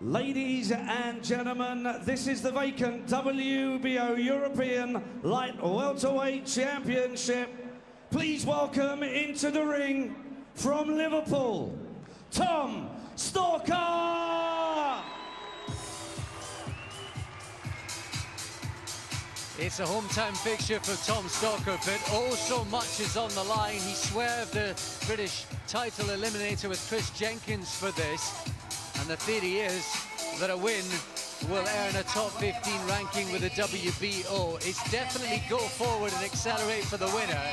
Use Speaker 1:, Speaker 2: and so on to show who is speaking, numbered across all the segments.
Speaker 1: Ladies and gentlemen, this is the vacant W.B.O European Light Welterweight Championship. Please welcome into the ring from Liverpool, Tom Stalker!
Speaker 2: It's a hometown fixture for Tom Stalker, but oh so much is on the line. He swerved the British title eliminator with Chris Jenkins for this. And the theory is that a win will earn a top 15 ranking with the W.B.O. It's definitely go forward and accelerate for the winner,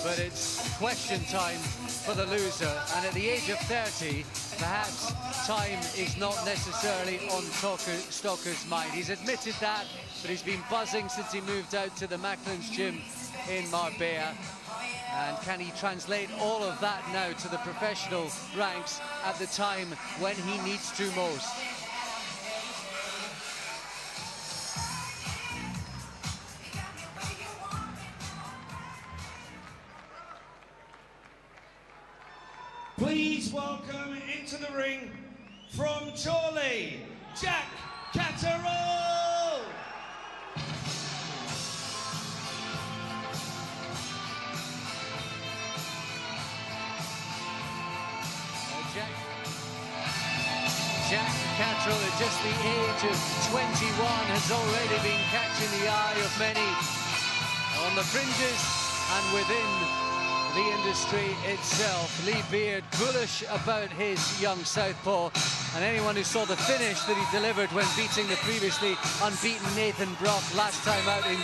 Speaker 2: but it's question time for the loser. And at the age of 30, perhaps time is not necessarily on Stalker's mind. He's admitted that, but he's been buzzing since he moved out to the Macklin's gym in Marbella. And can he translate all of that now to the professional ranks at the time when he needs to most?
Speaker 1: Please welcome into the ring from Chorley, Jack Catterall!
Speaker 2: Jack Catterall, at just the age of 21, has already been catching the eye of many on the fringes and within the industry itself. Lee Beard bullish about his young southpaw, and anyone who saw the finish that he delivered when beating the previously unbeaten Nathan Brock last time out in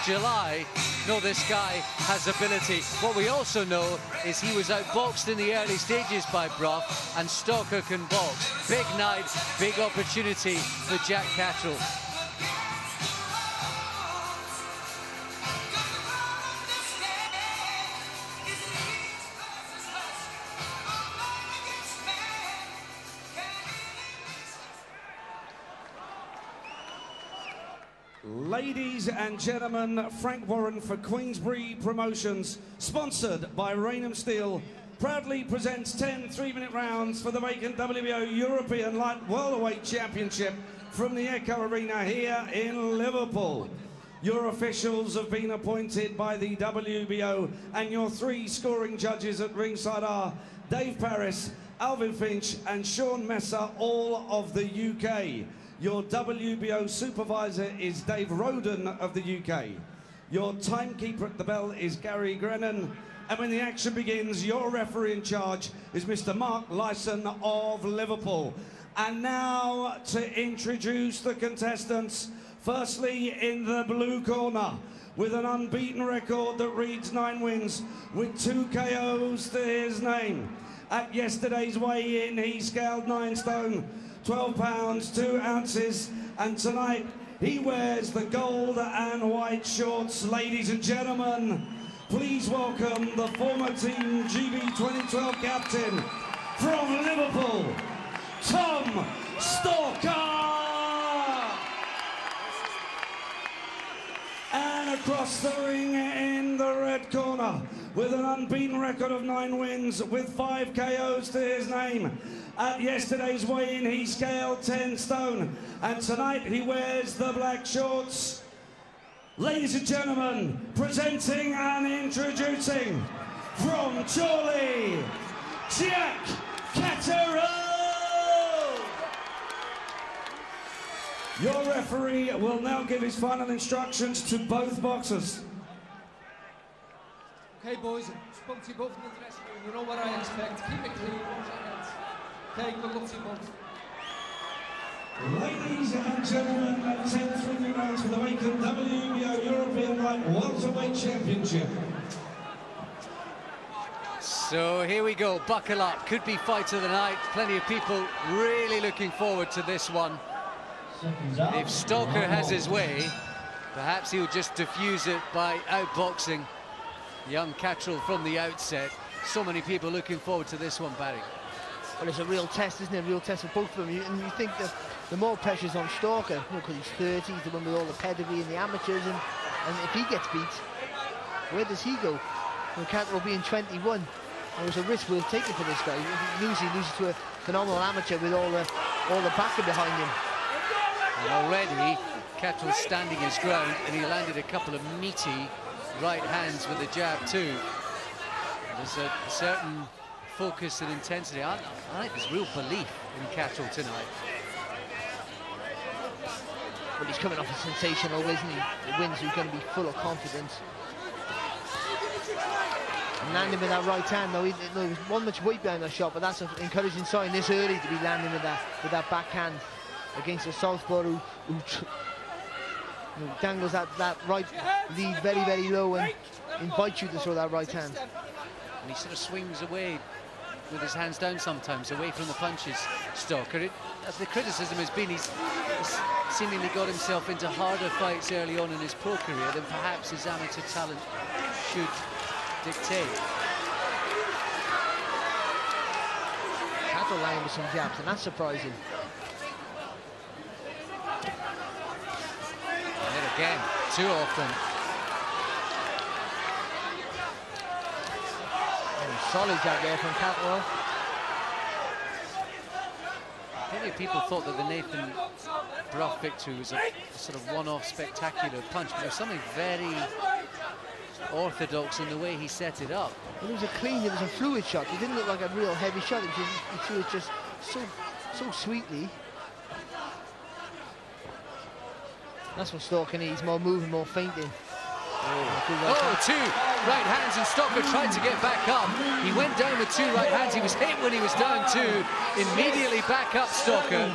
Speaker 2: July know this guy has ability. What we also know is he was outboxed in the early stages by Brock, and Stalker can box. Big night, big opportunity for Jack Catterall.
Speaker 1: Ladies and gentlemen, Frank Warren for Queensbury Promotions, sponsored by Raynham Steel, proudly presents 10 3-minute rounds for the vacant W.B.O European Light Welterweight Championship from the Echo Arena here in Liverpool. Your officials have been appointed by the W.B.O, and your 3 scoring judges at ringside are Dave Paris, Alvin Finch and Sean Messer, all of the UK. Your W.B.O supervisor is Dave Roden of the UK. Your timekeeper at the bell is Gary Grennan. And when the action begins, your referee in charge is Mr. Mark Lyson of Liverpool. And now to introduce the contestants. Firstly, in the blue corner, with an unbeaten record that reads 9 wins, with 2 KOs to his name. At yesterday's weigh-in, he scaled 9 stone. 12 pounds, 2 ounces, and tonight he wears the gold and white shorts. Ladies and gentlemen, please welcome the former Team GB 2012 captain from Liverpool, Tom Stalker! And across the ring in the red corner, with an unbeaten record of 9 wins, with 5 KOs to his name. At yesterday's weigh-in, he scaled 10 stone, and tonight he wears the black shorts. Ladies and gentlemen, presenting and introducing from Chorley, Jack Catterall! Your referee will now give his final instructions to both boxers.
Speaker 3: Okay, boys, I spoke to you both in the dressing room. You know what I expect. Keep it clean. Okay, good luck to you both.
Speaker 1: Ladies and gentlemen, 10 3 rounds for the vacant W.B.O European Light Welterweight Championship.
Speaker 2: So here we go, buckle up. Could be fight of the night. Plenty of people really looking forward to this one. If Stalker has his way, perhaps he'll just diffuse it by outboxing young Catterall from the outset. So many people looking forward to this one, Barry.
Speaker 4: Well, it's a real test, isn't it? A real test for both of them. And you think that the more pressure's on Stalker, because he's 30, he's the one with all the pedigree in the amateurs, and if he gets beat, where does he go? Well, Catterall being 21, it was a risk worth taking for this guy. He loses to a phenomenal amateur with all the all the backing behind him.
Speaker 2: And already, Catterall's standing his ground, and he landed a couple of meaty right hands with a jab too. There's a certain focus and intensity. I think there's real belief in Catterall tonight.
Speaker 4: Well, he's coming off a sensational win, isn't he? The wins, he's going to be full of confidence. And landing with that right hand, though, there was one much weight behind that shot, but that's an encouraging sign this early to be landing with that backhand against a southpaw who dangles that right lead very, very low and invites you to throw that right hand.
Speaker 2: And he sort of swings away with his hands down sometimes, away from the punches, Stalker. The criticism has been he's seemingly got himself into harder fights early on in his pro career than perhaps his amateur talent should dictate.
Speaker 4: Catterall landing with some jabs, and that's surprising.
Speaker 2: And again, too often.
Speaker 4: Solid jab there from Catterall.
Speaker 2: Many people thought that the Nathan Brough victory was a sort of one-off spectacular punch, but there's something very orthodox in the way he set it up.
Speaker 4: Well, it was a clean, it was a fluid shot. It didn't look like a real heavy shot. He threw it just so sweetly. That's what Stalker needs, more moving, more feinting.
Speaker 2: Oh, two right hands, and Stalker tried to get back up. He went down with two right hands. He was hit when he was down two. Immediately back up, Stalker.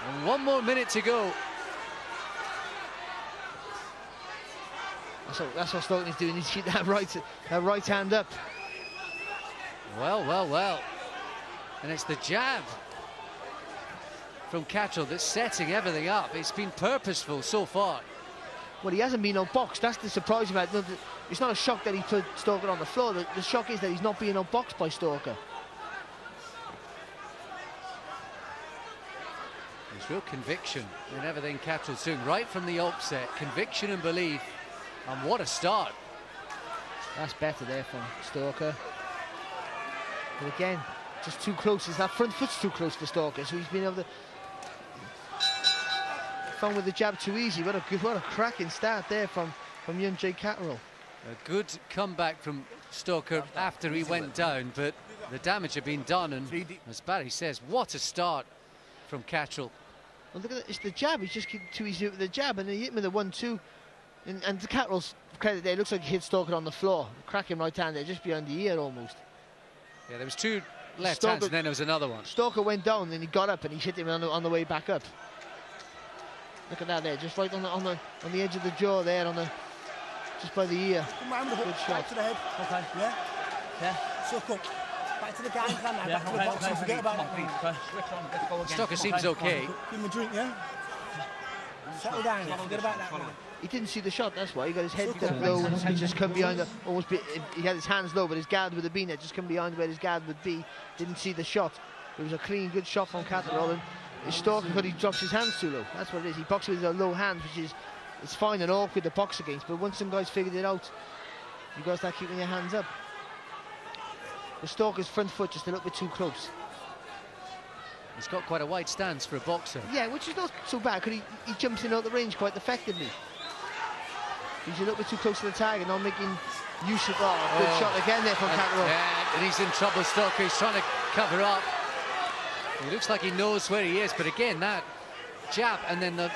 Speaker 2: And 1 more minute to go.
Speaker 4: That's what Stalker is doing. He's keeping that right hand up.
Speaker 2: Well. And it's the jab from Catterall that's setting everything up. It's been purposeful so far.
Speaker 4: Well, he hasn't been outboxed. That's the surprise about it. It's not a shock that he put Stalker on the floor. The shock is that he's not being outboxed by Stalker.
Speaker 2: There's real conviction in everything Catterall's doing right from the outset. Conviction and belief. And what a start.
Speaker 4: That's better there from Stalker. But again, just too close. That front foot's too close for Stalker, so he's been able to found with the jab too easy. What a cracking start there from young Jay Catterall.
Speaker 2: A good comeback from Stalker after he went down, but the damage had been done, and as Barry says, what a start from Catterall.
Speaker 4: Well, look at that, it's the jab. He's just too easy with the jab, and he hit him with the 1-2. And to Catterall's credit there, it looks like he hit Stalker on the floor. Cracking right hand there, just behind the ear almost.
Speaker 2: Yeah, there was two left hands, and then there was another one.
Speaker 4: Stalker went down, and he got up, and he hit him on the way back up. Look at that there, just right on the edge of the jaw there, just by the ear. Good shot.
Speaker 5: Back to the head. Okay. Yeah. Suck up. Back to the game plan now. Back to the boxing. Forget about it.
Speaker 2: Stalker seems okay.
Speaker 5: Give him a drink, yeah. Settle down. Forget about that now.
Speaker 4: He didn't see the shot, that's why. He got his head low and just come behind he had his hands low, but his guard would have been there, just come behind where his guard would be. Didn't see the shot. It was a clean, good shot from Catterall, and his Stalker, but he drops his hands too low. That's what it is. He boxes with a low hand, which is it's fine and awkward to box against, but once some guys figured it out, you got to start keeping your hands up. The Stalker's front foot just a little bit too close.
Speaker 2: He's got quite a wide stance for a boxer.
Speaker 4: Yeah, which is not so bad, because he jumps in out the range quite effectively. He's a little bit too close to the target, not making use of good shot again there from Catterall.
Speaker 2: Yeah, and he's in trouble, Stalker. He's trying to cover up. He looks like he knows where he is, but again, that jab and then the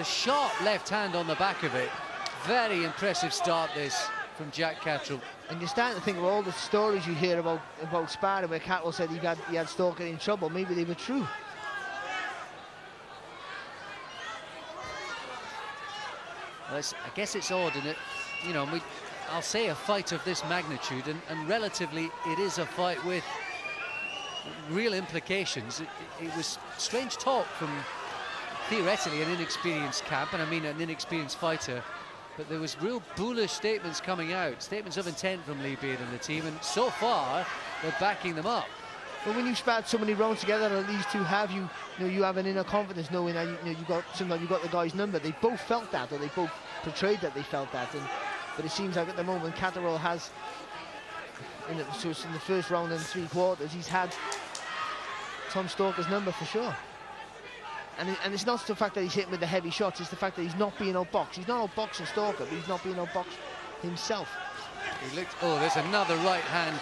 Speaker 2: sharp left hand on the back of it. Very impressive start this from Jack Catterall.
Speaker 4: And you're starting to think of all the stories you hear about sparring where Catterall said he had Stalker in trouble. Maybe they were true.
Speaker 2: Well, I guess it's odd, and I'll say a fight of this magnitude, and relatively it is a fight with real implications. It was strange talk from theoretically an inexperienced camp, and I mean an inexperienced fighter, but there was real bullish statements coming out, statements of intent from Lee Beard and the team, and so far they're backing them up.
Speaker 4: Well, when you've sparred so many rounds together, and these two have, you have an inner confidence knowing that sometimes you got the guy's number. They both felt that, or they both portrayed that they felt that, but it seems like at the moment Catterall has so it's in the first round and 3 quarters, he's had Tom Stalker's number for sure. And it's not the fact that he's hitting with the heavy shots, it's the fact that he's not being outboxed. He's not outboxing Stalker, but he's not being outboxed himself.
Speaker 2: He looked, oh, there's another right hand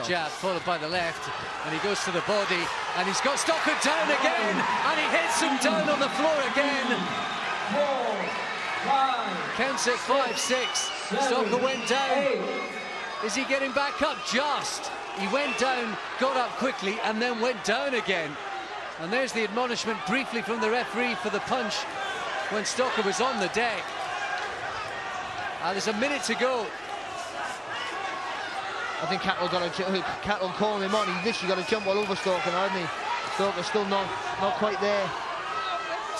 Speaker 2: jab followed by the left, and he goes to the body, and he's got Stalker down again, and he hits him down on the floor again.
Speaker 3: 4, 5,
Speaker 2: counts at 5-6. Stalker went down. Is he getting back up? Just. He went down, got up quickly, and then went down again. And there's the admonishment briefly from the referee for the punch when Stalker was on the deck. There's a minute to go.
Speaker 4: I think Catterall calling him on. He literally got to jump all over Stalker, hasn't he? Stalker's still not quite there.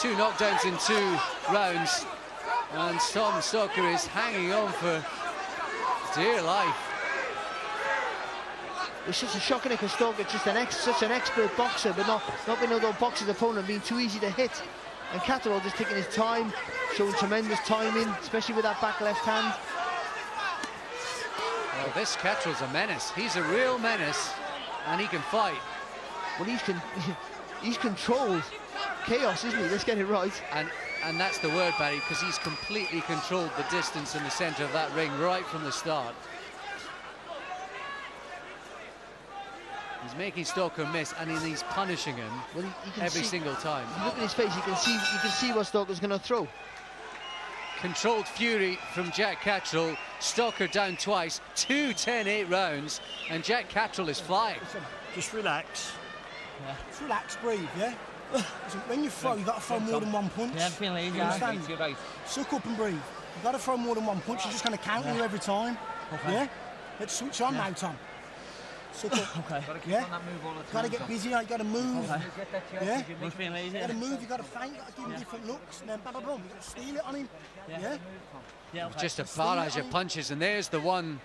Speaker 2: 2 knockdowns in 2 rounds, and Tom Stalker is hanging on for dear life.
Speaker 4: It's such a shock, because Stalker's just such an expert boxer, but not being able to box his opponent, being too easy to hit. And Catterall just taking his time, showing tremendous timing, especially with that back left hand.
Speaker 2: Well, this Catterall's a menace. He's a real menace, and he can fight.
Speaker 4: Well, he's controlled chaos, isn't he? Let's get it right.
Speaker 2: And that's the word, Barry, because he's completely controlled the distance in the centre of that ring right from the start. He's making Stalker miss, and he's punishing him every single time.
Speaker 4: If you look at his face, you can see what Stalker's going to throw.
Speaker 2: Controlled fury from Jack Catterall. Stalker down twice, 2 10-8 rounds, and Jack Catterall is flying.
Speaker 5: Just relax. Yeah. Just relax, breathe, yeah? Listen, when you throw, you've got to throw more than 1 punch. Yeah, I'm feeling lazy. You understand? Right. Suck up and breathe. You've got to throw more than 1 punch. You're just going to counter you every time. Okay. Yeah? Let's switch on now, Tom. Suck up. Okay. Yeah? Got to get busy, you've got to move. Okay. Yeah? You've got to move, you've got to feint, you've got to give him different looks, and then bam, bam, bam, you've got to steal it on him. Yeah?
Speaker 2: Yeah, okay. Just a barrage of punches, and there's the one.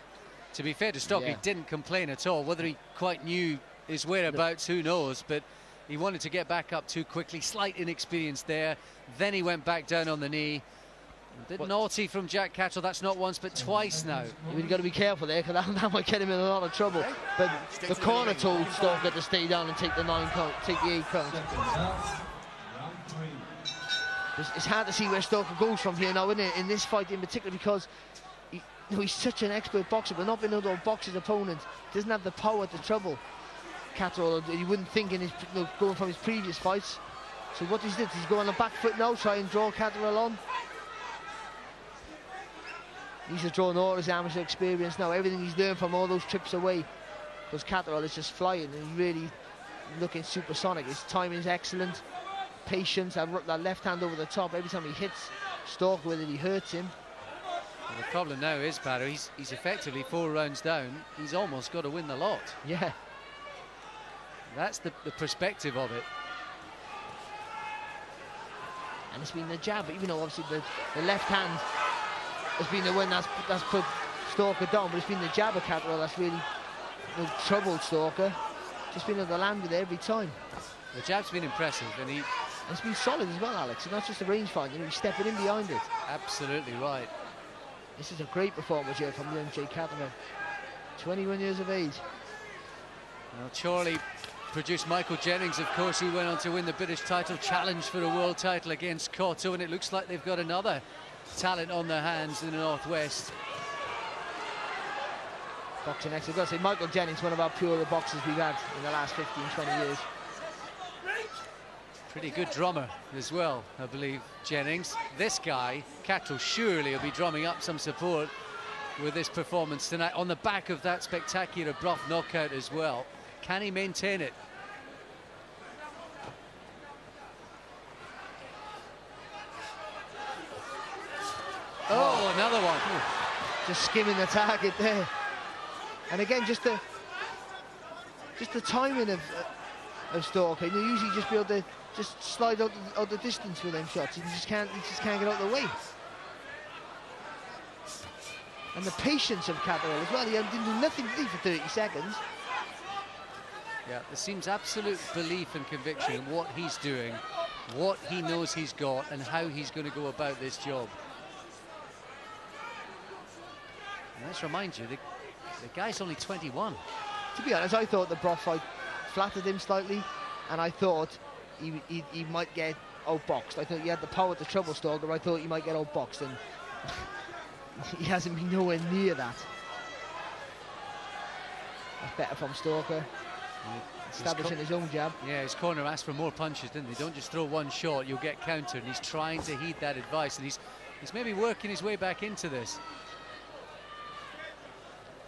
Speaker 2: To be fair to Stalker, he didn't complain at all. Whether he quite knew his whereabouts, who knows, but he wanted to get back up too quickly. Slight inexperience there. Then he went back down on the knee. A bit naughty from Jack Catterall. That's not once but twice now.
Speaker 4: You've got to be careful there, because that might get him in a lot of trouble. But the corner told Stalker to stay down and take the 9 count, take the 8 count. It's hard to see where Stalker goes from here now, isn't it? In this fight in particular, because he's such an expert boxer, but not being able to box his opponent. Doesn't have the power to trouble Catterall. You wouldn't think in his going from his previous fights. So what he's did, he's going on the back foot now, try and draw Catterall on. He's drawing all his amateur experience now, everything he's learned from all those trips away. Because Catterall is just flying and he's really looking supersonic. His timing is excellent. Patience, that left hand over the top. Every time he hits Stalker with it, he hurts him.
Speaker 2: Well, the problem now is, Barry, he's effectively 4 rounds down. He's almost got to win the lot.
Speaker 4: Yeah.
Speaker 2: That's the perspective of it.
Speaker 4: And it's been the jab, even though obviously the left hand has been the one that's put Stalker down, but it's been the jab of Catterall that's really troubled Stalker. Just been able to land with it every time.
Speaker 2: The jab's been impressive, and
Speaker 4: it's been solid as well, Alex. It's not just a range fight, he's stepping in behind it.
Speaker 2: Absolutely right.
Speaker 4: This is a great performance here from young Jake Catterall. 21 years of age.
Speaker 2: Well, Chorley produced Michael Jennings, of course, who went on to win the British title, challenge for a world title against Cotto, and it looks like they've got another talent on their hands in the Northwest.
Speaker 4: Boxing next, I've got to say, Michael Jennings, one of our purer boxers we've had in the last 15, 20 years.
Speaker 2: Pretty good drummer as well, I believe, Jennings. This guy, Catterall, surely will be drumming up some support with this performance tonight on the back of that spectacular Brough knockout as well. Can he maintain it? Oh, another one.
Speaker 4: Just skimming the target there. And again, just the timing of Stalker. You usually just be able to just slide out the distance with them shots. He just can't get out of the way. And the patience of Catterall as well. He didn't do nothing for 30 seconds.
Speaker 2: Yeah, there seems absolute belief and conviction in what he's doing, what he knows he's got, and how he's going to go about this job. And let's remind you, The guy's only 21.
Speaker 4: To be honest, I thought the Brough fight flattered him slightly, and I thought he might get outboxed. I thought he had the power to trouble Stalker. I thought he might get outboxed, and he hasn't been nowhere near that. That's better from Stalker. Establishing his own jab.
Speaker 2: Yeah, his corner asked for more punches, didn't they? Don't just throw one shot, you'll get countered. And he's trying to heed that advice, and he's maybe working his way back into this.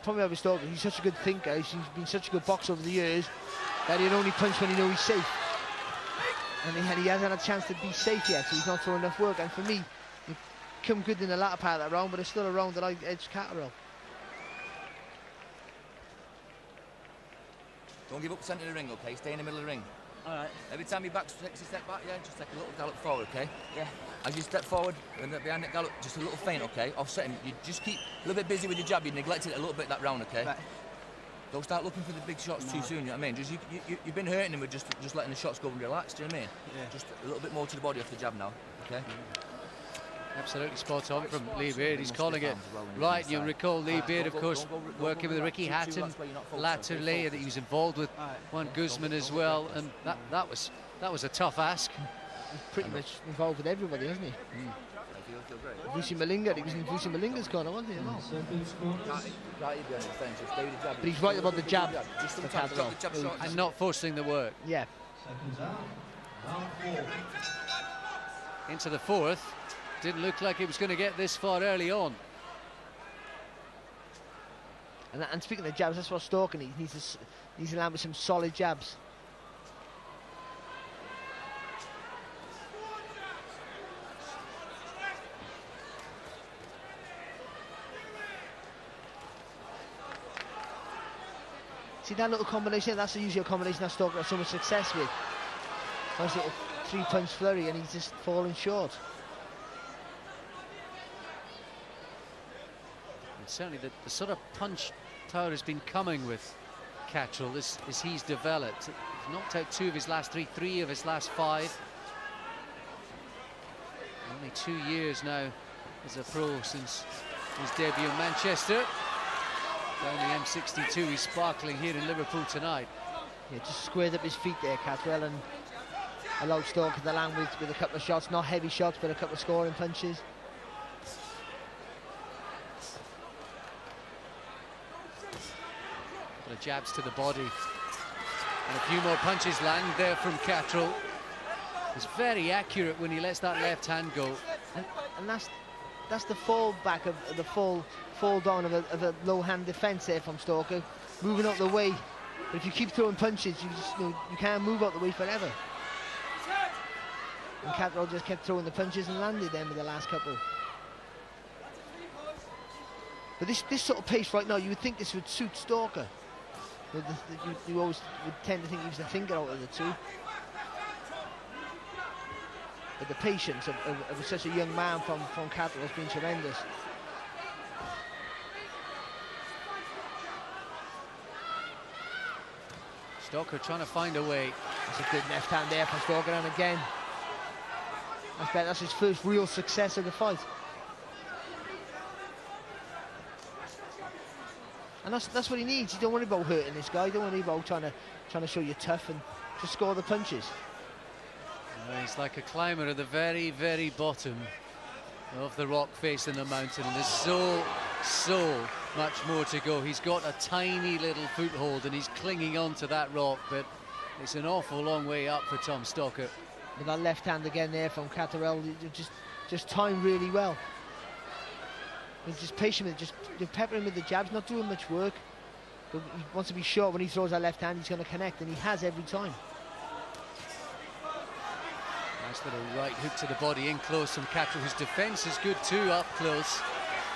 Speaker 4: Probably with Stalker, he's such a good thinker. He's been such a good boxer over the years that he'll only punch when he knows he's safe. And he hasn't had a chance to be safe yet, so he's not throwing enough work. And for me, he come good in the latter part of that round, but it's still a round that I edged Catterall.
Speaker 6: Don't give up the centre of the ring, okay? Stay in the middle of the ring.
Speaker 7: All right.
Speaker 6: Every time your back takes a step back, yeah, just take a little gallop forward, okay? Yeah. As you step forward and behind that gallop, just a little feint, okay? Offsetting. You just keep a little bit busy with your jab. You neglected it a little bit that round, okay?
Speaker 7: Right.
Speaker 6: Don't start looking for the big shots too soon. You know what I mean? Just you've been hurting him with just letting the shots go and relax. Do you know what I mean? Yeah. Just a little bit more to the body off the jab now, okay?
Speaker 2: Absolutely spot on from Lee Beard. He's calling it right. You'll recall Lee Beard, of course, working with Ricky Hatton latterly, that he was involved with Juan Guzman as well, and that was a tough ask.
Speaker 4: He's pretty much involved with everybody, isn't he? Vusi Malinga, he was in Vusi Malinga's corner, wasn't he? But he's right about the jab.
Speaker 2: And not forcing the work.
Speaker 4: Yeah.
Speaker 2: Into the fourth. Didn't look like it was going to get this far early on.
Speaker 4: And speaking of jabs, that's what Stalker needs. He needs to land with some solid jabs. See that little combination? That's usually a combination that Stalker has so much success with. Nice little three-punch flurry, and he's just falling short.
Speaker 2: Certainly the sort of punch power has been coming with Catterall as he's developed. He's knocked out 2 of his last 3 of his last 5. Only 2 years now as a pro since his debut in Manchester. Down the M62, he's sparkling here in Liverpool tonight.
Speaker 4: Yeah, just squared up his feet there, Catterall, and allowed Stalker to land with a couple of shots, not heavy shots, but a couple of scoring punches.
Speaker 2: Jabs to the body, and a few more punches land there from Catterall. He's very accurate when he lets that left hand go,
Speaker 4: and that's the fall back of the fall down of a low hand defence there from Stalker, moving out the way. But if you keep throwing punches, you can't move out the way forever. And Catterall just kept throwing the punches and landed them with the last couple. But this sort of pace right now, you would think this would suit Stalker. You always would tend to think he was the thinker out of the two. But the patience of such a young man from Catterall has been tremendous.
Speaker 2: Stalker trying to find a way.
Speaker 4: That's a good left hand there from Stalker, and again, that's his first real success of the fight. And that's what he needs. You don't worry about hurting this guy. You don't worry about trying to show you're tough and just score the punches.
Speaker 2: He's like a climber at the very, very bottom of the rock face in the mountain, and there's so much more to go. He's got a tiny little foothold and he's clinging on to that rock, but it's an awful long way up for Tom Stalker.
Speaker 4: With that left hand again there from Catterall, just timed really well. He's just patient with it, just peppering with the jabs, not doing much work. But he wants to be sure when he throws that left hand he's going to connect, and he has every time.
Speaker 2: Nice little right hook to the body in close from Catterall, whose defence is good too up close.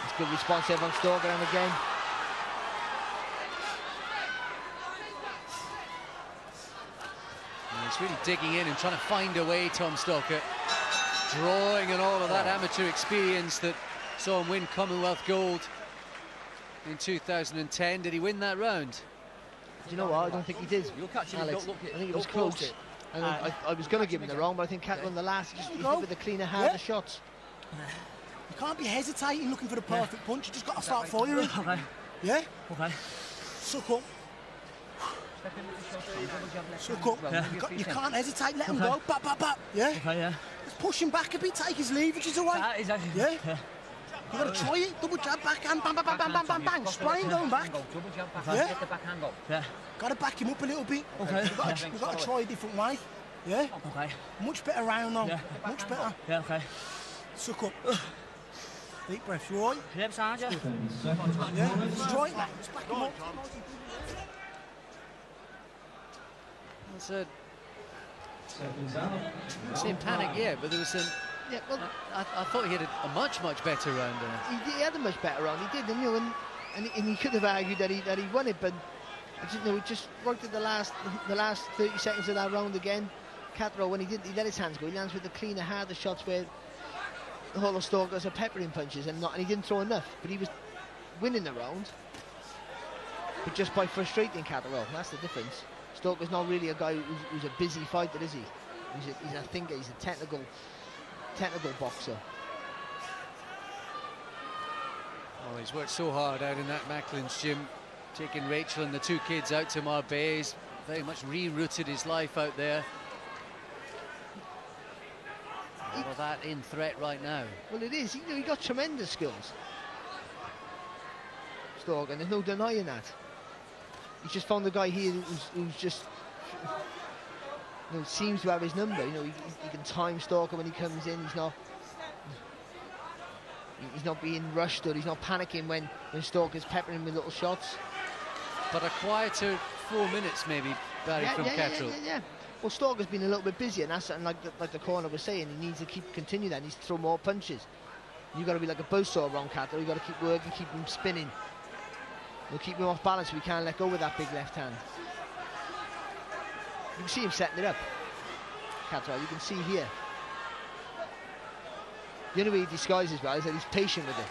Speaker 4: It's good response there from Stalker, and again.
Speaker 2: And he's really digging in and trying to find a way, Tom Stalker. Drawing on all of that amateur experience that saw him win Commonwealth Gold in 2010. Did he win that round?
Speaker 4: Do you know what? I don't think he did.
Speaker 6: You'll catch him.
Speaker 4: Alex. I think it was close. And I was going to give him the wrong, but I think Catterall in the last just hit with the cleaner, harder shots.
Speaker 5: You can't be hesitating looking for the perfect punch. You just got to start firing. Yeah?
Speaker 7: Okay.
Speaker 5: Suck up. Suck up.
Speaker 7: Yeah.
Speaker 5: You can't hesitate, let him go. Bap, bap, bap. Yeah?
Speaker 7: Okay, yeah.
Speaker 5: Just push him back a bit, take his leverage away.
Speaker 7: That is actually...
Speaker 5: Yeah? You got to try it. Double jab, backhand, bang, bang, bang, bang, bang, bang, bang. Sprain going back. Yeah?
Speaker 6: Get the backhand up.
Speaker 7: Yeah.
Speaker 5: Got to back him up a little bit.
Speaker 7: Okay.
Speaker 5: We've got to try a different way. Yeah?
Speaker 7: Okay.
Speaker 5: Much better round though.
Speaker 7: Yeah.
Speaker 5: Much better.
Speaker 7: Yeah, okay.
Speaker 5: Suck up. Deep breath, you alright?
Speaker 7: Yep, Sergeant.
Speaker 5: Yeah? Just try it, man. Just back him up.
Speaker 2: It's a... Same panic, yeah, but there was some...
Speaker 4: Yeah, well,
Speaker 2: I thought he had a much better round there.
Speaker 4: he had a much better round. He did, and you know, and he could have argued that he won it, but it just worked at the last 30 seconds of that round again. Catterall, when he let his hands go. He lands with the cleaner, harder shots where the whole of Stalkers are peppering punches, and he didn't throw enough. But he was winning the round, but just by frustrating Catterall. That's the difference. Stalker's not really a guy who's a busy fighter, is he? He's a thinker. He's a technical boxer.
Speaker 2: Oh, he's worked so hard out in that Macklin's gym, taking Rachel and the two kids out to Marbella. He's very much rerouted his life out there. All of that in threat right now.
Speaker 4: Well, it is. He got tremendous skills, Stalker, and there's no denying that. He's just found a guy here who's just, seems to have his number. He can time Stalker when he comes in. He's not being rushed, or he's not panicking when Stalker's peppering him with little shots.
Speaker 2: But a quieter 4 minutes maybe, Barry, from Catterall.
Speaker 4: Yeah. Well, Stalker's been a little bit busier, and that's something like the corner was saying. He needs to continue that. He needs to throw more punches. You've got to be like a buzzsaw around Catterall. You've got to keep working, keep him spinning. We'll keep him off balance. We can't let go with that big left hand. You can see him setting it up, Catterall. You can see here. The only way he disguises well is that he's patient with it.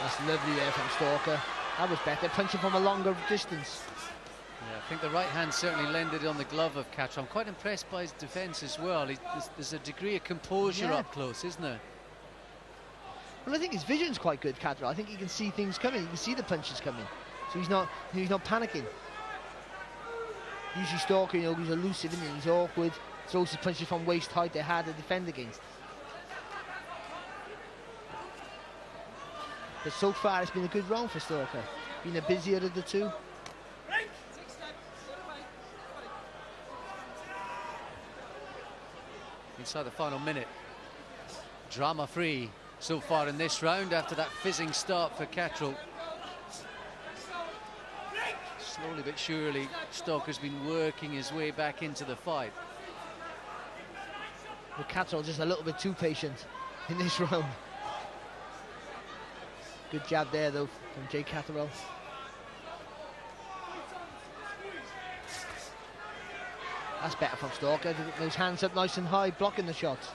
Speaker 4: That's lovely there from Stalker. That was better, punching from a longer distance.
Speaker 2: Yeah, I think the right hand certainly landed on the glove of Catterall. I'm quite impressed by his defence as well. There's a degree of composure up close, isn't there?
Speaker 4: Well, I think his vision's quite good, Catterall. I think he can see things coming. He can see the punches coming, so he's not panicking. Usually Stalker, he's elusive, isn't he? He's awkward, throws his punches from waist height. They're hard to defend against. But so far, it's been a good round for Stalker. Been the busier of the two.
Speaker 2: Inside the final minute. Drama-free so far in this round after that fizzing start for Catterall. Slowly but surely, Stalker's been working his way back into the fight.
Speaker 4: Well, Catterall just a little bit too patient in this round. Good jab there, though, from Jake Catterall. That's better from Stalker. Those hands up nice and high, blocking the shots.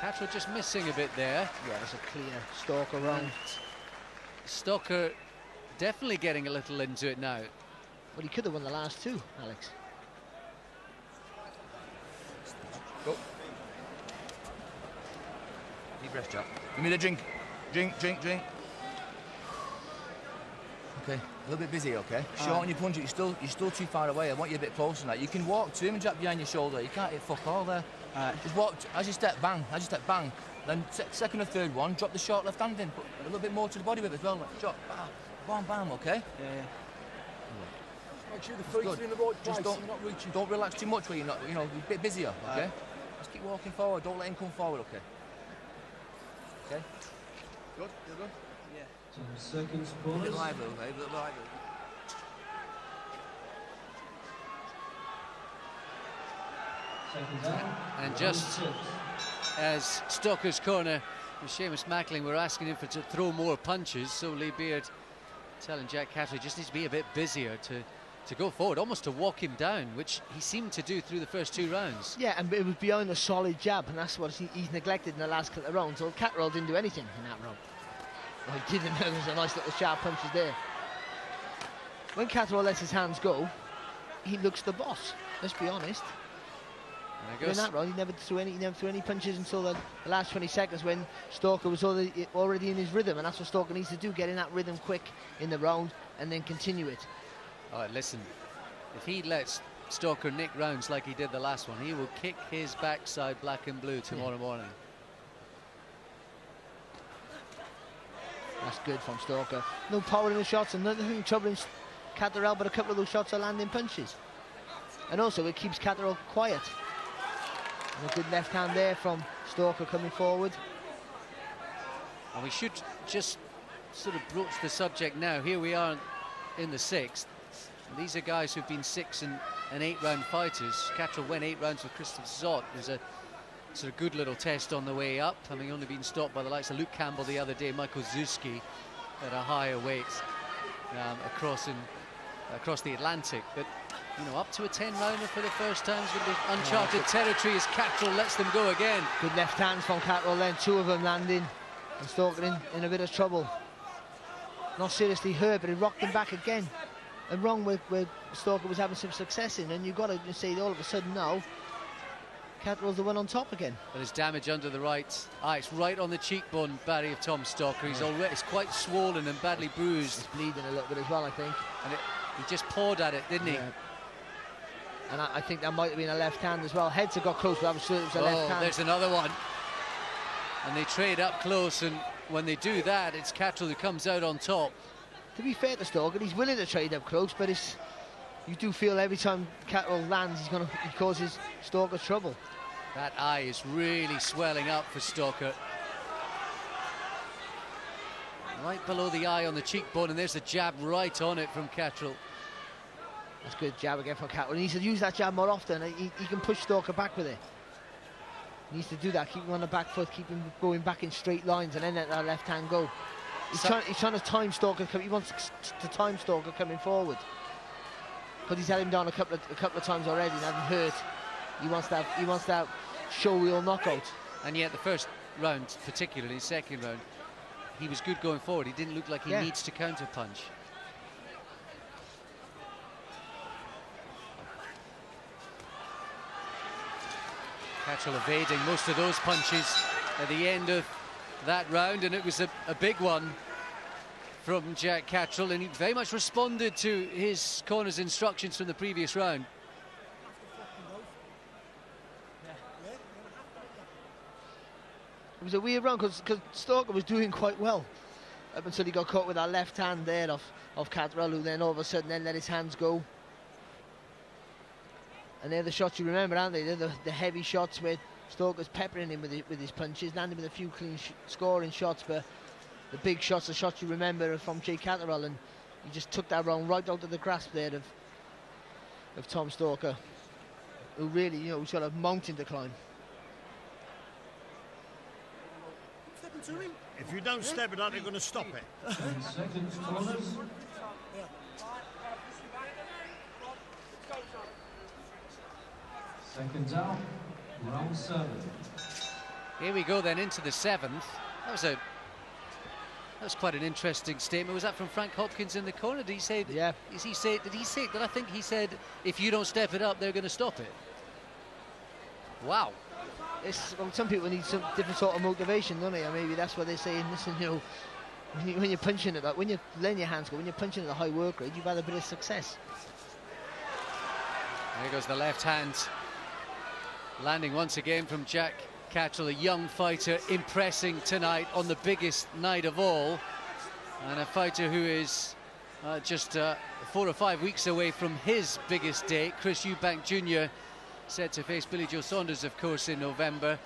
Speaker 2: Catterall just missing a bit there.
Speaker 4: Yeah, that's a clear Stalker round.
Speaker 2: Stalker definitely getting a little into it now.
Speaker 4: Well, he could have won the last two, Alex.
Speaker 6: Go. Deep breath, Jack. Give me the drink. Drink. Okay, a little bit busy, okay? Shorten your punch, you're still too far away. I want you a bit closer than that. You can walk to him and jab behind your shoulder. You can't hit fuck all there. Just walk, as you step, bang. Then second or third one, drop the short left hand in. Put a little bit more to the body with it as well. Like, drop, bam, okay?
Speaker 5: Yeah. Make sure the feet are in the right place.
Speaker 6: Just don't relax too much where you're not, you're a bit busier, okay? Just keep walking forward, don't let him come forward, okay? Okay? Good, you're good? Yeah.
Speaker 1: 10 seconds,
Speaker 6: A
Speaker 1: bonus.
Speaker 6: bit lively, okay? A bit lively.
Speaker 2: And just as Stalker's corner with Seamus Mackling were asking him to throw more punches, so Lee Beard telling Jack Catterall just needs to be a bit busier to go forward, almost to walk him down, which he seemed to do through the first two rounds.
Speaker 4: Yeah, and it was behind a solid jab, and that's what he's neglected in the last couple of rounds. So Catterall didn't do anything in that round. Well, he didn't. There was a nice little sharp punches there. when Catterall lets his hands go, he looks the boss. Let's be honest. In that round, he never threw any punches until the last 20 seconds when Stalker was already in his rhythm, and that's what Stalker needs to do: get in that rhythm quick in the round and then continue it.
Speaker 2: All right, listen, if he lets Stalker nick rounds like he did the last one, he will kick his backside black and blue tomorrow morning.
Speaker 4: That's good from Stalker. No power in the shots, and nothing troubling Catterall, but a couple of those shots are landing punches. And also it keeps Catterall quiet. And a good left hand there from Stalker coming forward.
Speaker 2: And we should just sort of broach the subject now. Here we are in the 6th. And these are guys who've been 6 and 8 round fighters. Catterall went 8 rounds with Christoph Zott. It was a sort of good little test on the way up, having only been stopped by the likes of Luke Campbell the other day, Michael Zuski at a higher weight across the Atlantic. But you know, up to a 10-rounder for the first time is going to be uncharted territory as Catterall lets them go again. Good
Speaker 4: left hands from Catterall then, 2 of them landing, and Stalker in a bit of trouble. Not seriously hurt, but he rocked him back again. And wrong where Stalker was having some success in, and you've got to say all of a sudden now, Catterall's the one on top again.
Speaker 2: But his damage under the right eye, it's right on the cheekbone, Barry, of Tom Stalker. It's quite swollen and badly bruised.
Speaker 4: He's bleeding a little bit as well, I think.
Speaker 2: And he just pawed at it, didn't he?
Speaker 4: And I think that might have been a left hand as well. Heads have got close, but I was sure it was a left hand.
Speaker 2: There's another one. And they trade up close, and when they do that, it's Catterall who comes out on top.
Speaker 4: To be fair to Stalker, he's willing to trade up close, but you do feel every time Catterall lands, he causes Stalker trouble.
Speaker 2: That eye is really swelling up for Stalker. Right below the eye on the cheekbone, and there's a jab right on it from Catterall.
Speaker 4: That's good jab again from Catterall. He needs to use that jab more often. He can push Stalker back with it. He needs to do that, keep him on the back foot, keep him going back in straight lines, and then let that left hand go. He's trying to time Stalker. He wants to time Stalker coming forward, because he's had him down a couple of times already and hasn't hurt. He wants that show wheel knockout.
Speaker 2: And yet the first round, particularly second round, he was good going forward. He didn't look like he needs to counter punch. Catterall evading most of those punches at the end of that round, and it was a big one from Jack Catterall, and he very much responded to his corner's instructions from the previous round.
Speaker 4: It was a weird round because Stalker was doing quite well up until he got caught with that left hand there of Catterall, who then all of a sudden then let his hands go. And they're the shots you remember, aren't they? They're the heavy shots where Stalker's peppering him with his punches, landing with a few clean scoring shots, but the big shots, the shots you remember are from Jay Catterall, and he just took that round right out of the grasp there of Tom Stalker, who really, you know, was sort of mountain to climb.
Speaker 7: If you don't step it out, they're going to stop it.
Speaker 1: Seconds, corners. Seconds out, round 7.
Speaker 2: Here we go then into the 7th. That was quite an interesting statement. Was that from Frank Hopkins in the corner? Did he say?
Speaker 4: Yeah.
Speaker 2: Did he say? Did I think he said, if you don't step it up, they're going to stop it? Wow.
Speaker 4: Well, some people need some different sort of motivation, don't they? And maybe that's what they're saying. Listen, you know, when you're punching it, when you're letting your hands go, when you're punching at a high work rate, you've had a bit of success.
Speaker 2: There goes the left hand, landing once again from Jack Catterall, a young fighter impressing tonight on the biggest night of all, and a fighter who is just 4 or 5 weeks away from his biggest day. Chris Eubank Jr. set to face Billy Joe Saunders, of course, in November.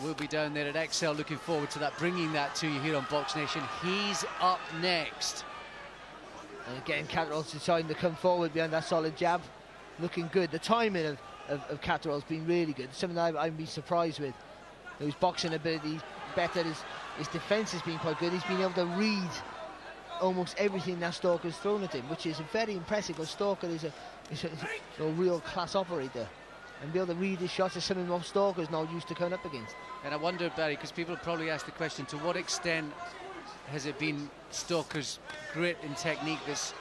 Speaker 2: We'll be down there at XL, looking forward to that, bringing that to you here on Box Nation. He's up next.
Speaker 4: And again, Catterall's deciding to come forward behind that solid jab. Looking good. The timing of Catterall's been really good. Something that I've been surprised with. His boxing ability better. His defence has been quite good. He's been able to read almost everything that Stalker's thrown at him, which is very impressive, because Stalker is a real class operator. And be able to read his shots is something more Stalker's now used to coming up against.
Speaker 2: And I wonder, Barry, because people probably ask the question, to what extent has it been Stalker's grit and technique that's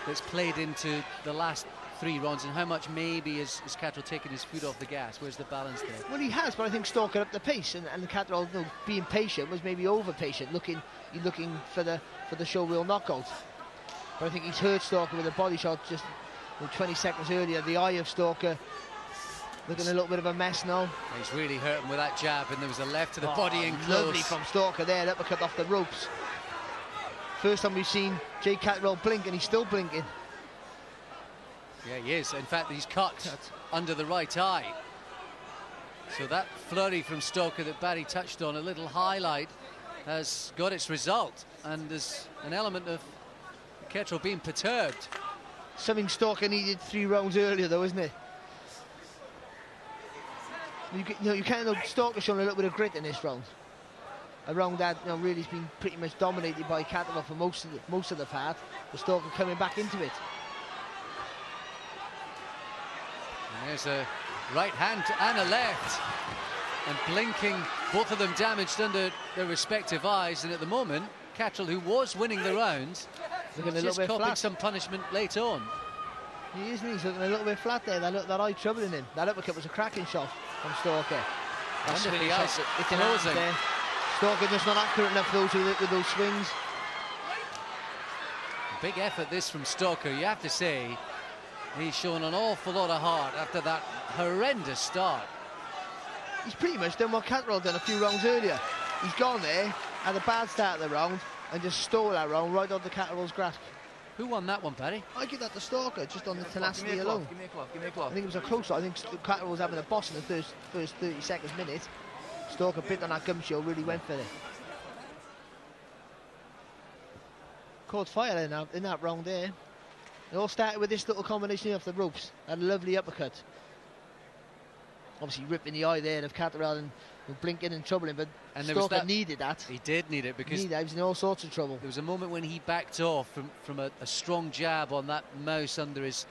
Speaker 2: that's played into the last 3 rounds, and how much maybe is Catterall taking his foot off the gas? Where's the balance there?
Speaker 4: Well, he has, but I think Stalker up the pace, and Catterall, you know, being patient, was maybe over patient, looking for the showreel knockout. But I think he's hurt Stalker with a body shot just 20 seconds earlier. The eye of Stalker looking a little bit of a mess now.
Speaker 2: He's really hurt him with that jab, and there was a left to the body in close.
Speaker 4: Lovely from Stalker there, uppercut off the ropes. First time we've seen Jay Catterall blink, and he's still blinking.
Speaker 2: Yeah, he is. In fact, he's cut under the right eye. So that flurry from Stalker that Barry touched on, a little highlight, has got its result. And there's an element of Catterall being perturbed.
Speaker 4: Something Stalker needed 3 rounds earlier, though, isn't it? You can't know Stalker showing a little bit of grit in this round. A round that, you know, really has been pretty much dominated by Catterall for most of the part. The Stalker coming back into it.
Speaker 2: And there's a right hand and a left, and blinking, both of them damaged under their respective eyes. And at the moment, Catterall, who was winning the round,
Speaker 4: looking
Speaker 2: just copied some punishment late on.
Speaker 4: He isn't. He's looking a little bit flat there. That eye troubling him. That uppercut was a cracking shot from Stalker.
Speaker 2: It's
Speaker 4: closing. Stalker just not accurate enough with those swings.
Speaker 2: Big effort this from Stalker. You have to say he's shown an awful lot of heart after that horrendous start.
Speaker 4: He's pretty much done what Catterall done a few rounds earlier. He's gone there, had a bad start of the round, and just stole that round right out of Catterall's grasp.
Speaker 2: Who won that one, Paddy?
Speaker 4: I give that to Stalker, just on the tenacity alone.
Speaker 6: Give me a clock, give me a clock.
Speaker 4: I think it was a close one. I think Catterall was having a boss in the first 30 seconds, minute. Stalker bit on that gumshoe, really went for it. Caught fire in that round there. It all started with this little combination off the ropes. Had a lovely uppercut. Obviously ripping the eye there of Catterall and blinking and troubling, but Stalker needed that.
Speaker 2: He did need it, because
Speaker 4: he was in all sorts of trouble.
Speaker 2: There was a moment when he backed off from a strong jab on that mouse under his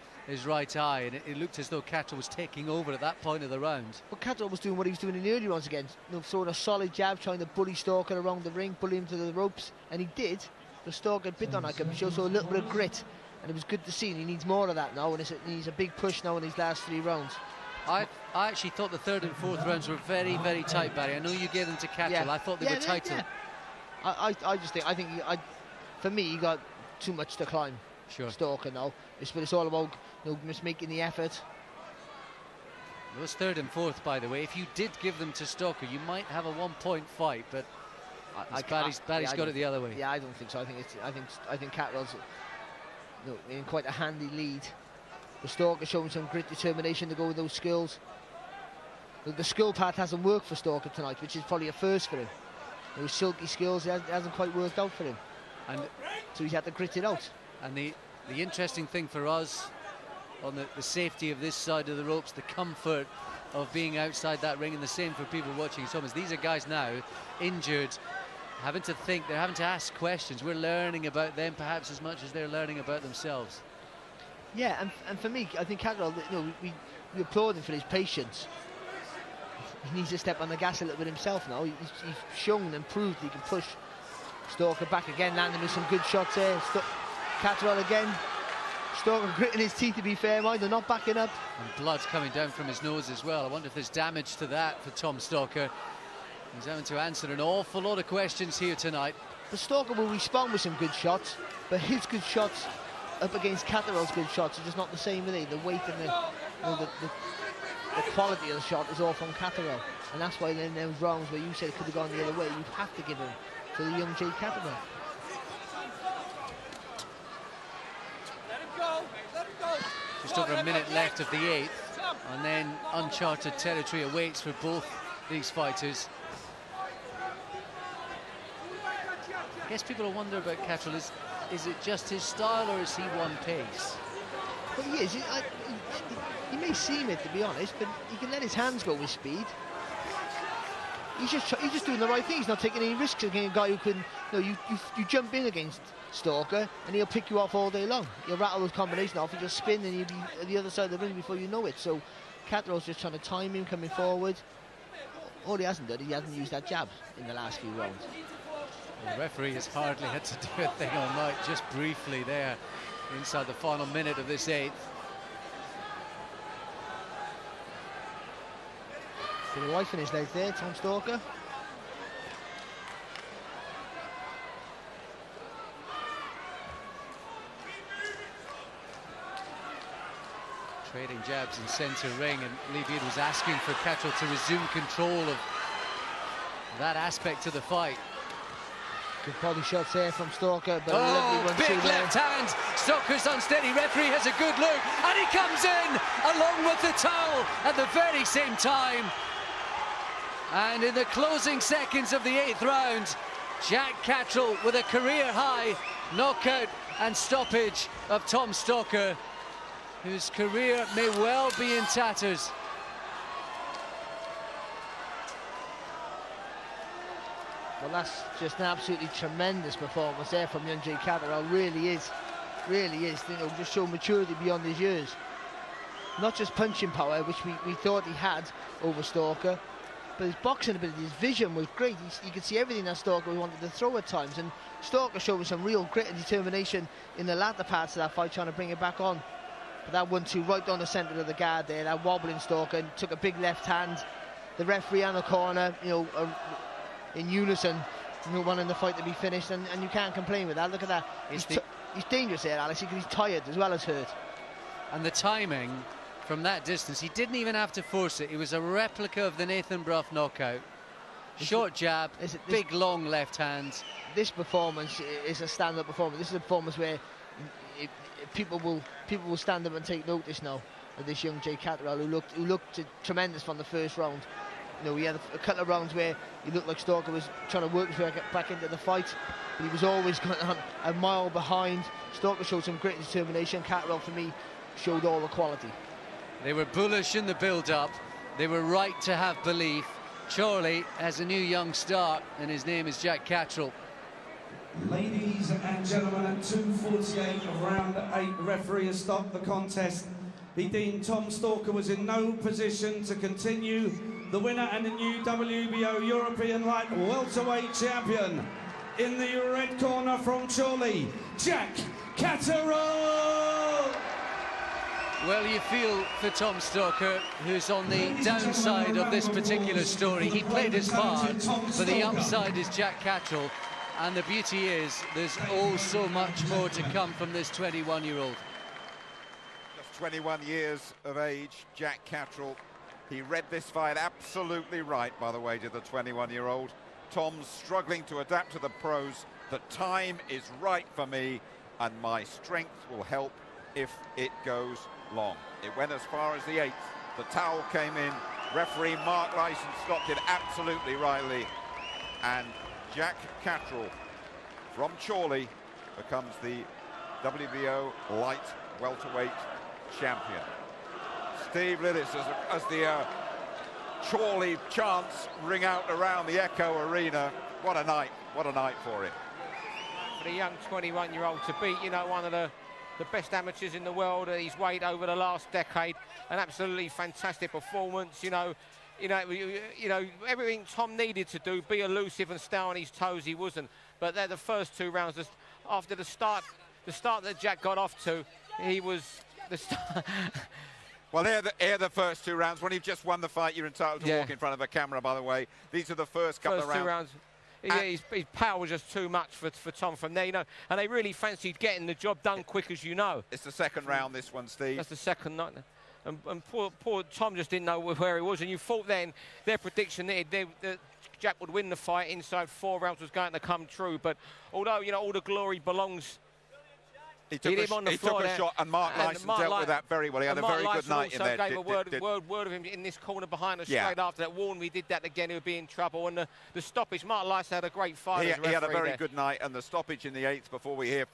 Speaker 2: right eye, and it looked as though Catterall was taking over at that point of the round.
Speaker 4: But Catterall was doing what he was doing in the early rounds again, throwing a solid jab, trying to bully Stalker around the ring, bully him to the ropes, and he did. But Stalker bit on that gumshoe, so a little bit of grit, and it was good to see. And he needs more of that now, and he needs a big push now in these last 3 rounds.
Speaker 2: I actually thought the 3rd and 4th rounds were very, very tight, Barry. I know you gave them to Catterall. Yeah. I thought they were tighter. Yeah.
Speaker 4: I think for me, he got too much to climb.
Speaker 2: Sure.
Speaker 4: Stalker now. It's all about, you know, just making the effort.
Speaker 2: Those 3rd and 4th, by the way, if you did give them to Stalker, you might have a 1-point fight, but Barry's got it the other way.
Speaker 4: Yeah, I don't think so. I think Catterall's, you know, in quite a handy lead. The Stalker showing some grit, determination to go with those skills. The skill part hasn't worked for Stalker tonight, which is probably a first for him. Those silky skills, it hasn't quite worked out for him, and so he's had to grit it out.
Speaker 2: And the interesting thing for us, on the safety of this side of the ropes, the comfort of being outside that ring, and the same for people watching at home, is these are guys now injured, having to think, they're having to ask questions. We're learning about them perhaps as much as they're learning about themselves.
Speaker 4: Yeah, and for me, I think Catterall, you know, we applaud him for his patience. He needs to step on the gas a little bit himself now. He's shown and proved he can push Stalker back again, landing with some good shots there. Catterall again. Stalker gritting his teeth, to be fair, mind, they're not backing up.
Speaker 2: And blood's coming down from his nose as well. I wonder if there's damage to that for Tom Stalker. He's having to answer an awful lot of questions here tonight.
Speaker 4: The Stalker will respond with some good shots, but his good shots up against Catterall's good shots are just not the same, are they? The weight and the quality of the shot is all from Catterall, and that's why in those rounds where you said it could have gone the other way, you have to give him to the young Jay Catterall.
Speaker 3: Let him go, let him go.
Speaker 2: Just over a minute left of the 8th, and then uncharted territory awaits for both these fighters. I guess people will wonder about Catterall, is it just his style, or is he one pace?
Speaker 4: Well, he is. He may seem it, to be honest, but he can let his hands go with speed. He's just doing the right thing. He's not taking any risks against a guy who can, you know, you jump in against Stalker and he'll pick you off all day long. You'll rattle those combinations off, you just spin and you'll be at the other side of the ring before you know it. So Catterall's just trying to time him coming forward. All he hasn't done, he hasn't used that jab in the last few rounds.
Speaker 2: The referee has hardly had to do a thing all night, just briefly there. inside the final minute of this 8th.
Speaker 4: Did he wife in his legs there, Tom Stalker?
Speaker 2: Trading jabs in centre ring, and Lee Beard was asking for Catterall to resume control of that aspect of the fight.
Speaker 4: Good body shots there from Stalker, but
Speaker 2: big left hand. Stalker's unsteady. Referee has a good look, and he comes in along with the towel at the very same time. And in the closing seconds of the 8th round, Jack Catterall with a career-high knockout and stoppage of Tom Stalker, whose career may well be in tatters.
Speaker 4: Well, that's just an absolutely tremendous performance there from young Jay Catterall. Really is. You know, just show maturity beyond his years. Not just punching power, which we thought he had over Stalker, but his boxing ability, his vision was great. You could see everything that Stalker wanted to throw at times, and Stalker showed some real grit and determination in the latter parts of that fight, trying to bring it back on. But that 1-2 right down the centre of the guard there, that wobbling Stalker, and took a big left hand. The referee on the corner, you know, in unison, you know, wanting the fight to be finished, and you can't complain with that. Look at that. He's dangerous there, Alex, because he's tired as well as hurt.
Speaker 2: And the timing from that distance, he didn't even have to force it. It was a replica of the Nathan Brough knockout. Short jab, big long left hand.
Speaker 4: This performance is a stand-up performance. This is a performance where people will stand up and take notice now of this young Jay Catterall, who looked tremendous from the first round. You know, he had a couple of rounds where he looked like Stalker was trying to work his way back into the fight, but he was always going a mile behind. Stalker showed some great determination. Catterall, for me, showed all the quality.
Speaker 2: They were bullish in the build-up. They were right to have belief. Chorley has a new young star, and his name is Jack Catterall.
Speaker 1: Ladies and gentlemen, at 2:48 of round 8, the referee has stopped the contest. He deemed Tom Stalker was in no position to continue. The winner and the new W.B.O European light welterweight champion. In the red corner from Chorley, Jack Catterall.
Speaker 2: Well, you feel for Tom Stalker, who's on the downside of this particular story. He played his part, but the upside is Jack Catterall. And the beauty is, there's oh so much more to come from this 21-year-old.
Speaker 8: Just 21 years of age, Jack Catterall. He read this fight absolutely right, by the way, to the 21-year-old. Tom's struggling to adapt to the pros. The time is right for me, and my strength will help if it goes long. It went as far as the 8th. The towel came in. Referee Mark Lyson stopped it absolutely rightly. And Jack Catterall from Chorley becomes the W.B.O light welterweight champion. Steve Lillis, as the Chorley chants ring out around the Echo Arena. What a night for him.
Speaker 9: For the young 21-year-old to beat, you know, one of the best amateurs in the world at his weight over the last decade. An absolutely fantastic performance, you know, everything Tom needed to do, be elusive and stay on his toes, he wasn't. But they're the first 2 rounds. After the start that Jack got off to, he was the start.
Speaker 8: Well, here the first 2 rounds. When you've just won the fight, you're entitled to walk in front of a camera, by the way. These are the first couple of rounds.
Speaker 9: 2 rounds. Yeah, his power was just too much for Tom from there, you know. And they really fancied getting the job done quick, as you know.
Speaker 8: It's the second round, this one, Steve.
Speaker 9: That's the second night. And poor Tom just didn't know where he was. And you thought then their prediction that Jack would win the fight inside 4 rounds was going to come true. But although, you know, all the glory belongs...
Speaker 8: He took a shot, and Mark Lyson dealt with that very well. He had a very good night in there.
Speaker 9: Gave a word of him in this corner behind us straight after that. Warned we did that again, he would be in trouble. And the stoppage, Mark Lyson had a great fight.
Speaker 8: He had a very good night, and the stoppage in the 8th before we hear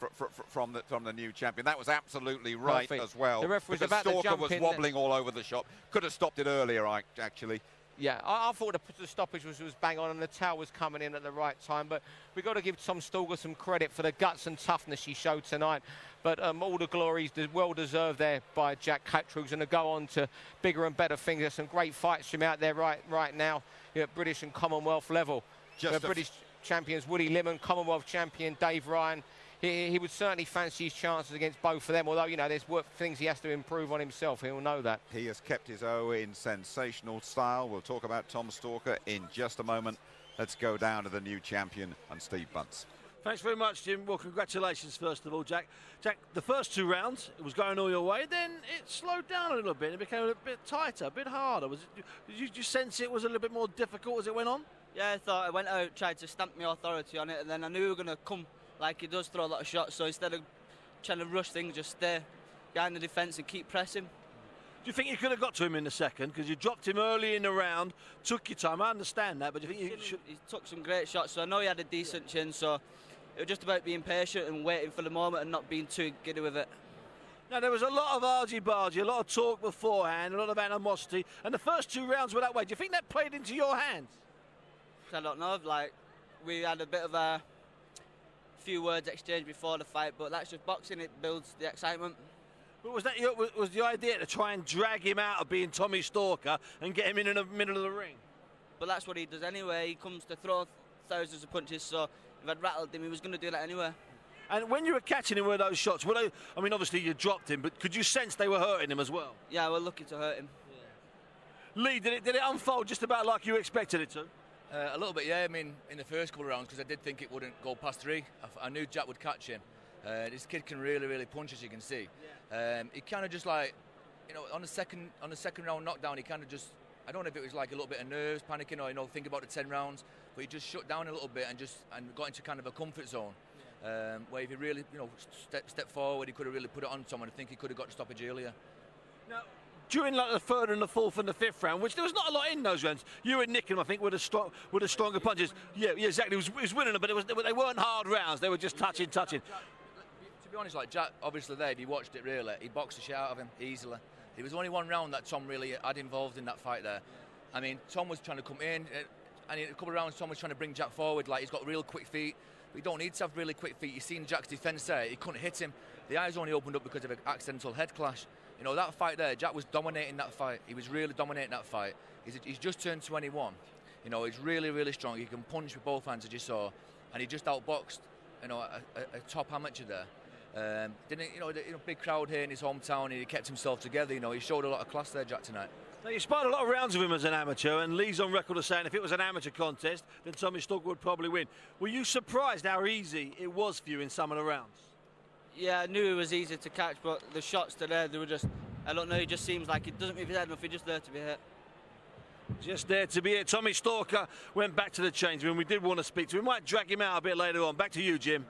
Speaker 8: from the new champion. That was absolutely right as well.
Speaker 9: The referee was about
Speaker 8: Stalker
Speaker 9: to jump
Speaker 8: was
Speaker 9: in
Speaker 8: wobbling all over the shop. Could have stopped it earlier, actually.
Speaker 9: Yeah, I thought the stoppage was bang on, and the towel was coming in at the right time. But we've got to give Tom Stalker some credit for the guts and toughness he showed tonight. But all the glories well deserved there by Jack Catterall, who's going to go on to bigger and better things. There's some great fights from out there right now, you know, at British and Commonwealth level. British champions Woody Limon, Commonwealth champion Dave Ryan. he would certainly fancy his chances against both of them, although, you know, there's things he has to improve on himself. He'll know that.
Speaker 8: He has kept his O in sensational style. We'll talk about Tom Stalker in just a moment. Let's go down to the new champion and Steve Bunce.
Speaker 10: Thanks very much, Jim. Well, congratulations, first of all, Jack. Jack, the first 2 rounds, it was going all your way. Then it slowed down a little bit. It became a bit tighter, a bit harder. Did you sense it was a little bit more difficult as it went on?
Speaker 11: Yeah, I thought I went out, tried to stamp my authority on it, and then I knew we were going to come like he does, throw a lot of shots. So instead of trying to rush things, just stay behind the defence and keep pressing.
Speaker 10: Do you think you could have got to him in the second? Because you dropped him early in the round, took your time. I understand that, but do you think you should...
Speaker 11: He took some great shots, so I know he had a decent chin, so it was just about being patient and waiting for the moment and not being too giddy with it.
Speaker 10: Now, there was a lot of argy-bargy, a lot of talk beforehand, a lot of animosity, and the first 2 rounds were that way. Do you think that played into your hands?
Speaker 11: I don't know, like, we had a bit of a few words exchanged before the fight, but that's just boxing, it builds the excitement.
Speaker 10: But was the idea to try and drag him out of being Tommy Stalker and get him in the middle of the ring?
Speaker 11: But that's what he does anyway. He comes to throw thousands of punches, so if I'd rattled him, he was going to do that anyway. And
Speaker 10: when you were catching him with those shots, were they, I mean, obviously you dropped him, but could you sense they were hurting him as well?
Speaker 11: Yeah, we're lucky to hurt him.
Speaker 10: Yeah. Lee, did it unfold just about like you expected it to?
Speaker 6: A little bit, yeah. I mean, in the first couple of rounds, because I did think it wouldn't go past 3. I knew Jack would catch him. This kid can really, really punch, as you can see. Yeah. He kind of just like, you know, on the second round knockdown, he kind of just, I don't know if it was like a little bit of nerves, panicking, or, you know, think about the 10 rounds, but he just shut down a little bit and got into kind of a comfort zone. Where if he really, you know, step forward, he could have really put it on someone. I think he could have got the stoppage earlier.
Speaker 10: Now, during like the 3rd and the 4th and the 5th round, which there was not a lot in those rounds, you and Nick, I think, were the stronger punches. Yeah, exactly. He was winning them, but they weren't hard rounds. They were just touching.
Speaker 6: To be honest, like Jack, obviously there, if you watched it really, he boxed the shit out of him easily. There was only 1 round that Tom really had involved in that fight there. I mean, Tom was trying to come in, and in a couple of rounds, Tom was trying to bring Jack forward. Like, he's got real quick feet. We don't need to have really quick feet. You've seen Jack's defence there. He couldn't hit him. The eyes only opened up because of an accidental head clash. You know, that fight there, Jack was dominating that fight. He was really dominating that fight. He's just turned 21. You know, he's really, really strong. He can punch with both hands, as you saw. And he just outboxed, you know, a top amateur there. Big crowd here in his hometown, and he kept himself together. You know, he showed a lot of class there, Jack, tonight.
Speaker 10: Now, you sparred a lot of rounds with him as an amateur, and Lee's on record as saying if it was an amateur contest, then Tommy Stalker would probably win. Were you surprised how easy it was for you in some of the rounds?
Speaker 11: Yeah, I knew it was easy to catch, but the shots today, they were just, I don't know, he just seems like he doesn't move his head enough, he's just there to be hit.
Speaker 10: Just there to be hit. Tommy Stalker went back to the change room. We did want to speak to him. We might drag him out a bit later on. Back to you, Jim.